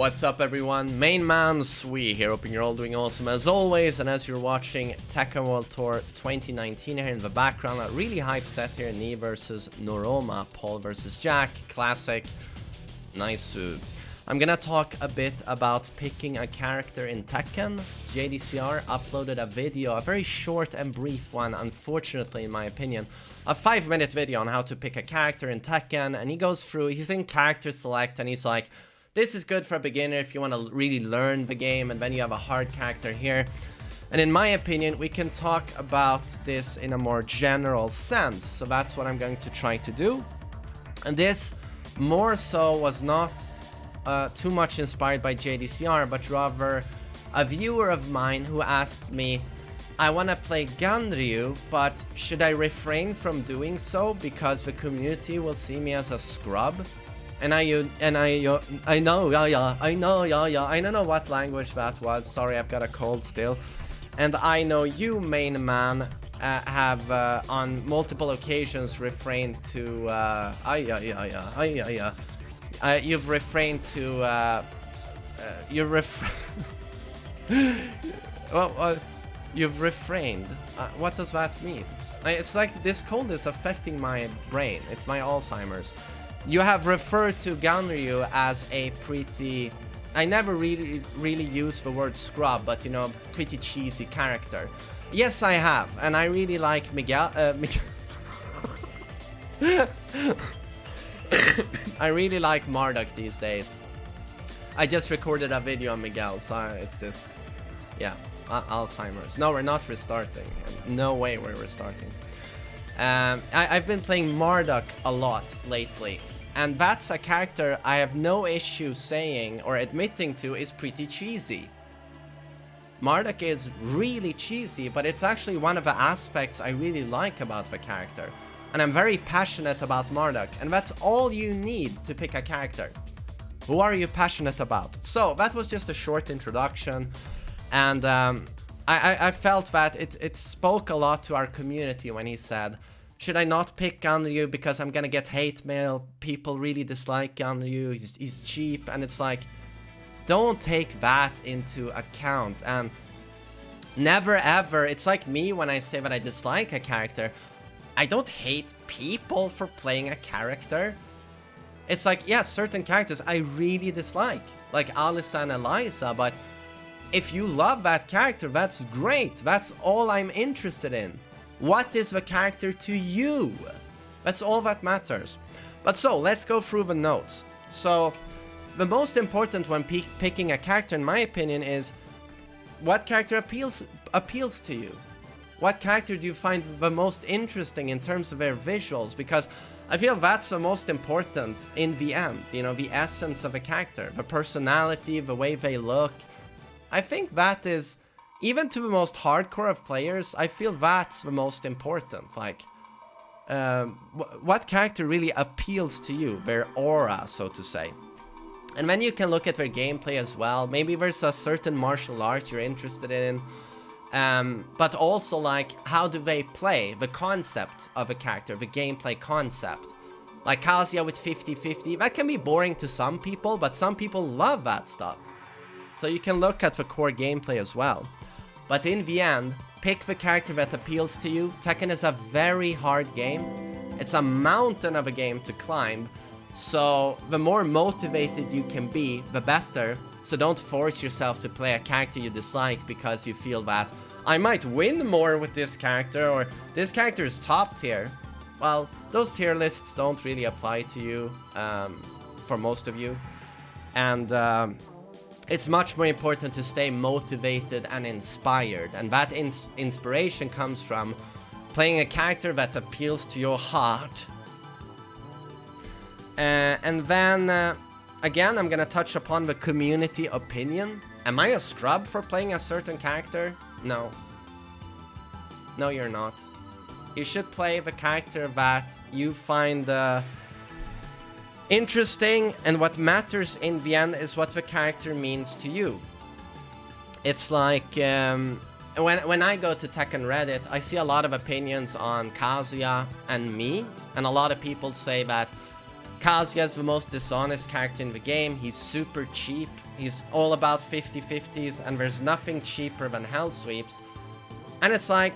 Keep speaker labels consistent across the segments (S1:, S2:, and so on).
S1: What's up everyone, TheMainManSWE here, hoping you're all doing awesome as always, and as you're watching Tekken World Tour 2019 here in the background, a really hype set here, Knee versus Noroma, Paul versus Jack, classic, nice. I'm gonna talk a bit about picking a character in Tekken. JDCR uploaded a video, a very short and brief one, unfortunately in my opinion, a 5-minute video on how to pick a character in Tekken, and he goes through, he's in character select, and he's like, this is good for a beginner if you want to really learn the game, and then you have a hard character here. And in my opinion, we can talk about this in a more general sense. So that's what I'm going to try to do. And this more so was not too much inspired by JDCR, but rather a viewer of mine who asked me, I want to play Ganryu, but should I refrain from doing so because the community will see me as a scrub? And I don't know what language that was. Sorry, I've got a cold still. And I know you, main man, have on multiple occasions refrained to you've refrained to you've refrained. What does that mean? It's like this cold is affecting my brain. It's my Alzheimer's. You have referred to Ganryu as a pretty, I never really use the word scrub, but you know, pretty cheesy character. Yes, I have, and I really like Miguel. I really like Marduk these days. I just recorded a video on Miguel, so it's this, yeah, Alzheimer's. No, we're not restarting. No way we're restarting. I've been playing Marduk a lot lately, and that's a character I have no issue saying or admitting to is pretty cheesy. Marduk is really cheesy, but it's actually one of the aspects I really like about the character. And I'm very passionate about Marduk, and that's all you need to pick a character. Who are you passionate about? So that was just a short introduction, and I felt that it spoke a lot to our community when he said, should I not pick Ganryu because I'm gonna get hate mail, people really dislike Ganryu, he's cheap, and it's like, don't take that into account, and never ever, it's like me when I say that I dislike a character, I don't hate people for playing a character. It's like, yeah, certain characters I really dislike, like Alisa and Eliza, but if you love that character, that's great, that's all I'm interested in. What is the character to you? That's all that matters. But so, let's go through the notes. So, the most important when picking a character, in my opinion, is what character appeals to you? What character do you find the most interesting in terms of their visuals? Because I feel that's the most important in the end. You know, the essence of a character, the personality, the way they look. I think that is, even to the most hardcore of players, I feel that's the most important. Like, what character really appeals to you? Their aura, so to say. And then you can look at their gameplay as well. Maybe there's a certain martial art you're interested in. But also, like, how do they play? The concept of a character, the gameplay concept. Like Kazuya with 50-50, that can be boring to some people, but some people love that stuff. So you can look at the core gameplay as well. But in the end, pick the character that appeals to you. Tekken is a very hard game. It's a mountain of a game to climb. So the more motivated you can be, the better. So don't force yourself to play a character you dislike because you feel that I might win more with this character, or this character is top tier. Well, those tier lists don't really apply to you, for most of you. And it's much more important to stay motivated and inspired, and that inspiration comes from playing a character that appeals to your heart. And then, again, I'm gonna touch upon the community opinion. Am I a scrub for playing a certain character? No. No, you're not. You should play the character that you find interesting, and what matters in the end is what the character means to you. It's like, when I go to Tekken Reddit, I see a lot of opinions on Kazuya and me, and a lot of people say that Kazuya is the most dishonest character in the game. He's super cheap. He's all about 50-50s, and there's nothing cheaper than hell sweeps. And it's like,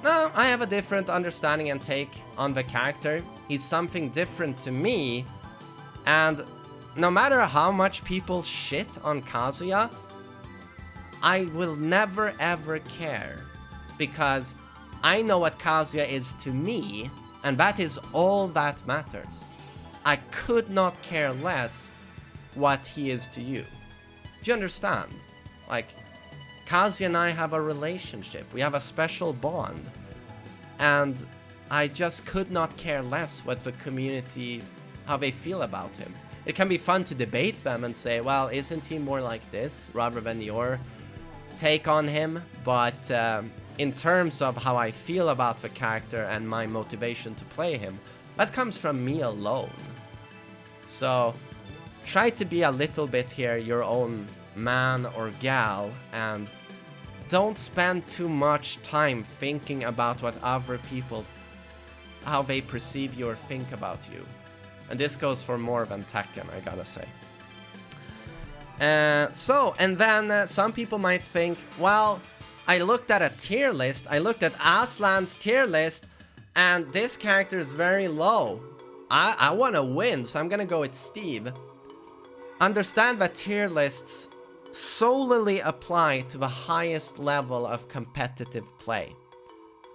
S1: no, I have a different understanding and take on the character. He's something different to me. And no matter how much people shit on Kazuya, I will never ever care. Because I know what Kazuya is to me, and that is all that matters. I could not care less what he is to you. Do you understand? Like, Kazuya and I have a relationship. We have a special bond. And I just could not care less what the community, how they feel about him. It can be fun to debate them and say, well, isn't he more like this rather than your take on him? But in terms of how I feel about the character and my motivation to play him, that comes from me alone. So try to be a little bit here your own man or gal, and don't spend too much time thinking about what other people, how they perceive you or think about you. And this goes for more than Tekken, I gotta say. And then some people might think, well, I looked at a tier list, I looked at Aslan's tier list, and this character is very low. I want to win, so I'm gonna go with Steve. Understand that tier lists solely apply to the highest level of competitive play.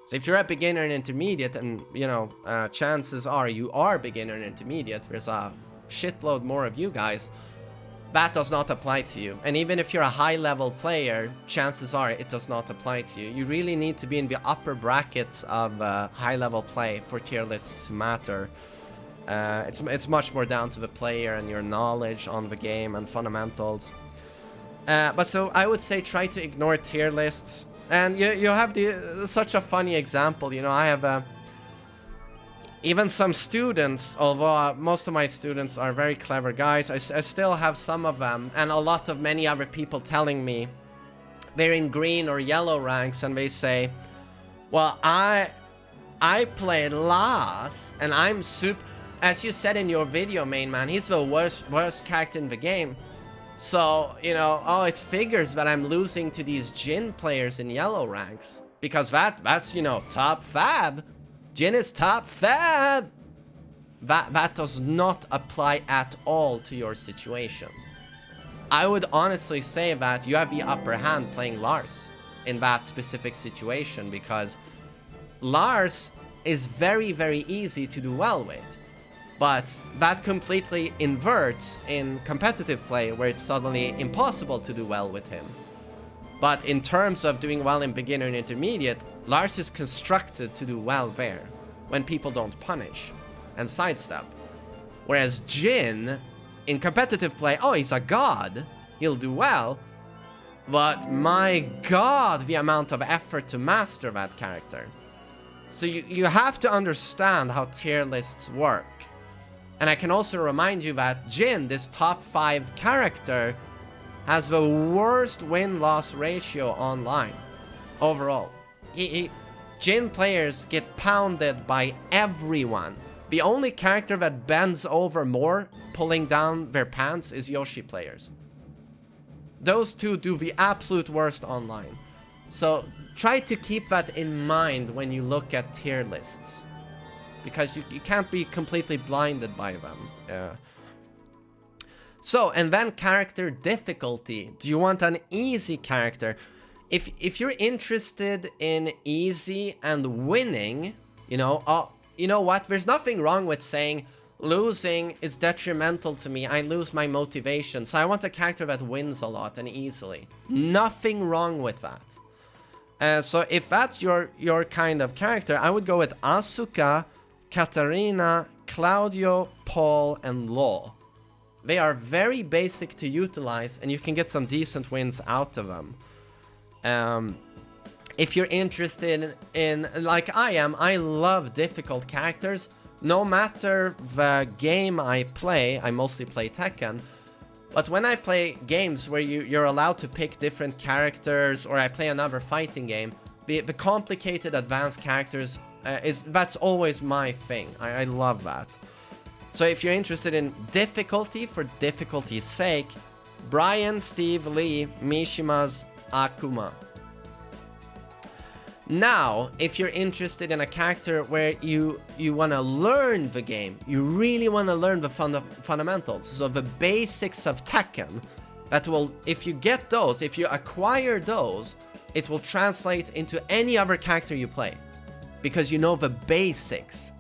S1: So if you're a beginner and intermediate, and you know, chances are you are beginner and intermediate, there's a shitload more of you guys, that does not apply to you. And even if you're a high level player, chances are it does not apply to you. You really need to be in the upper brackets of high level play for tier lists to matter. It's much more down to the player and your knowledge on the game and fundamentals. But so I would say try to ignore tier lists. And you have such a funny example. You know, I have even some students, although most of my students are very clever guys, I still have some of them and a lot of many other people telling me they're in green or yellow ranks, and they say, well, I played Lars and I'm super, as you said in your video, main man, he's the worst character in the game. So, you know, oh, it figures that I'm losing to these Jin players in yellow ranks. Because that's, you know, top fab. Jin is top fab. That does not apply at all to your situation. I would honestly say that you have the upper hand playing Lars in that specific situation, because Lars is very, very easy to do well with. But that completely inverts in competitive play, where it's suddenly impossible to do well with him. But in terms of doing well in beginner and intermediate, Lars is constructed to do well there, when people don't punish and sidestep. Whereas Jin, in competitive play, oh, he's a god, he'll do well. But my god, the amount of effort to master that character. So you have to understand how tier lists work. And I can also remind you that Jin, this top 5 character, has the worst win-loss ratio online, overall. Jin players get pounded by everyone. The only character that bends over more, pulling down their pants, is Yoshi players. Those two do the absolute worst online. So try to keep that in mind when you look at tier lists. Because you can't be completely blinded by them. So, and then character difficulty. Do you want an easy character? If you're interested in easy and winning, you know, you know what? There's nothing wrong with saying losing is detrimental to me. I lose my motivation. So I want a character that wins a lot and easily. Nothing wrong with that. So if that's your kind of character, I would go with Asuka, Katarina, Claudio, Paul, and Law. They are very basic to utilize, and you can get some decent wins out of them. If you're interested in, like I am, I love difficult characters. No matter the game I play, I mostly play Tekken. But when I play games where you're allowed to pick different characters, or I play another fighting game, the complicated advanced characters, that's always my thing. I love that. So if you're interested in difficulty for difficulty's sake, Brian, Steve, Lee, Mishima's Akuma. Now, if you're interested in a character where you want to learn the game, you really want to learn the fundamentals, so the basics of Tekken, that will, if you get those, if you acquire those, it will translate into any other character you play, because you know the basics.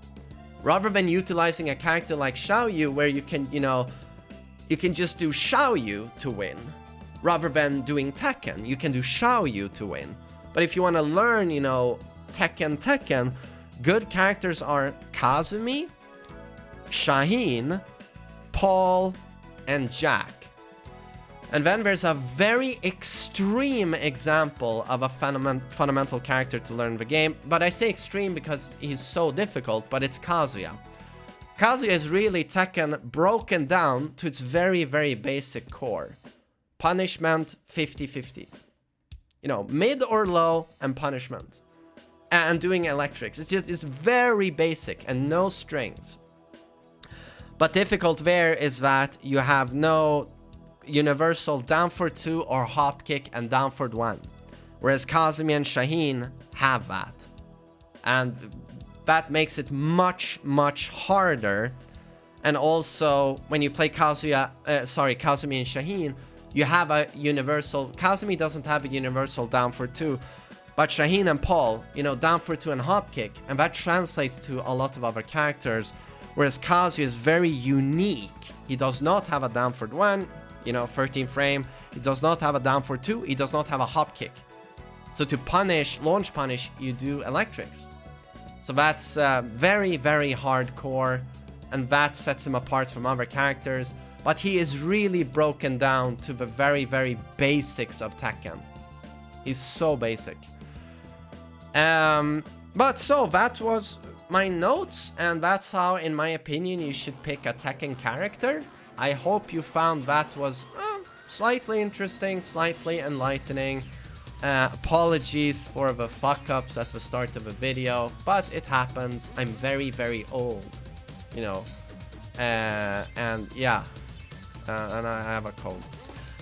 S1: Rather than utilizing a character like Xiaoyu, where you can, you can just do Xiaoyu to win. Rather than doing Tekken, you can do Xiaoyu to win. But if you want to learn, Tekken, good characters are Kazumi, Shaheen, Paul, and Jack. And then there's a very extreme example of a fundamental character to learn the game. But I say extreme because he's so difficult, but it's Kazuya. Kazuya is really Tekken broken down to its very, very basic core. Punishment 50-50. Mid or low and punishment. And doing electrics. It's very basic and no strings. But difficult there is that you have no universal down for 2 or hop kick and down for 1. Whereas Kazumi and Shaheen have that. And that makes it much, much harder. And also, when you play Kazumi and Shaheen, you have a universal... Kazumi doesn't have a universal down for 2. But Shaheen and Paul, down for 2 and hop kick. And that translates to a lot of other characters. Whereas Kazuya is very unique. He does not have a down for 1. 13 frame. He does not have a down for 2. He does not have a hop kick. So to launch punish, you do electrics. So that's very, very hardcore. And that sets him apart from other characters. But he is really broken down to the very, very basics of Tekken. He's so basic. But so that was my notes. And that's how, in my opinion, you should pick a Tekken character. I hope you found that was slightly interesting, slightly enlightening. Apologies for the fuck-ups at the start of the video, but it happens. I'm very, very old, and yeah, and I have a cold.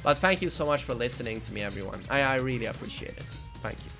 S1: But thank you so much for listening to me, everyone. I really appreciate it. Thank you.